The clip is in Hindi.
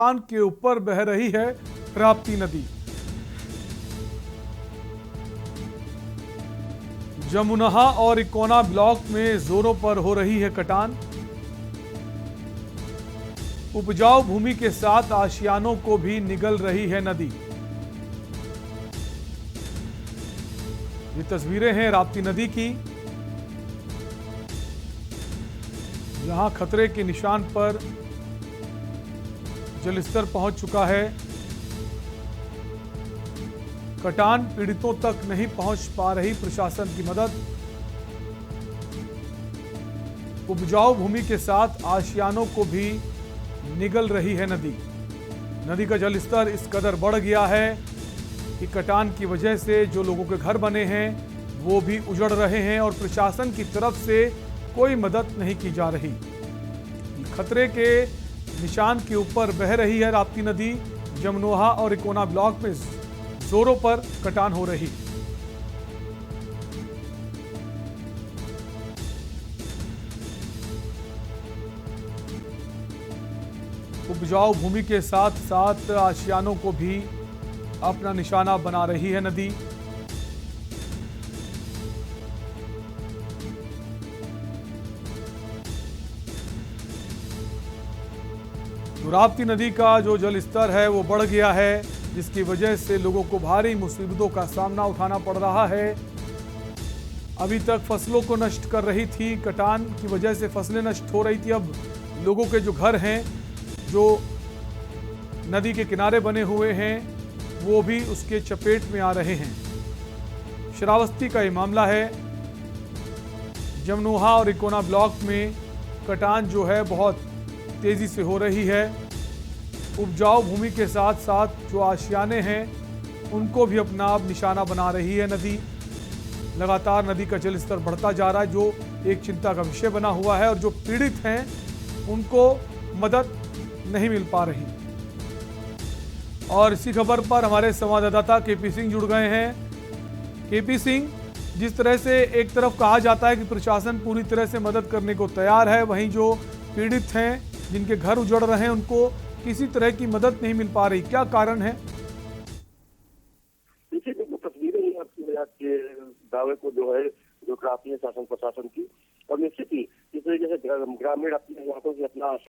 कटान के ऊपर बह रही है राप्ती नदी। जमुनहा और इकोना ब्लॉक में जोरों पर हो रही है कटान। उपजाऊ भूमि के साथ आशियानों को भी निगल रही है नदी। ये तस्वीरें हैं राप्ती नदी की, जहां खतरे के निशान पर जलस्तर पहुंच चुका है। कटान पीड़ितों तक नहीं पहुंच पा रही प्रशासन की मदद। उपजाऊ भूमि के साथ आशियानों को भी निगल रही है नदी। नदी का जलस्तर इस कदर बढ़ गया है कि कटान की वजह से जो लोगों के घर बने हैं वो भी उजड़ रहे हैं और प्रशासन की तरफ से कोई मदद नहीं की जा रही। खतरे के निशान के ऊपर बह रही है राप्ती नदी। जमनोहा और इकोना ब्लॉक में जोरों पर कटान हो रही। उपजाऊ भूमि के साथ साथ आशियानों को भी अपना निशाना बना रही है नदी। राप्ती नदी का जो जलस्तर है वो बढ़ गया है, जिसकी वजह से लोगों को भारी मुसीबतों का सामना उठाना पड़ रहा है। अभी तक फसलों को नष्ट कर रही थी, कटान की वजह से फसलें नष्ट हो रही थी। अब लोगों के जो घर हैं, जो नदी के किनारे बने हुए हैं, वो भी उसके चपेट में आ रहे हैं। श्रावस्ती का ये मामला है। जमनोहा और इकोना ब्लॉक में कटान जो है बहुत तेजी से हो रही है। उपजाऊ भूमि के साथ साथ जो आशियाने हैं उनको भी अपना अब निशाना बना रही है नदी। लगातार नदी का जलस्तर बढ़ता जा रहा है, जो एक चिंता का विषय बना हुआ है, और जो पीड़ित हैं उनको मदद नहीं मिल पा रही। और इसी खबर पर हमारे संवाददाता केपी सिंह जुड़ गए हैं। केपी सिंह, जिस तरह से एक तरफ कहा जाता है कि प्रशासन पूरी तरह से मदद करने को तैयार है, वहीं जो पीड़ित हैं जिनके घर उजड़ रहे हैं उनको किसी तरह की मदद नहीं मिल पा रही, क्या कारण है? देखिए, तस्वीरें ही आपकी वजह के दावे को जो है जो कराती है शासन प्रशासन की, और निश्चित ही इस तरीके से ग्रामीण अपने इलाकों से अपना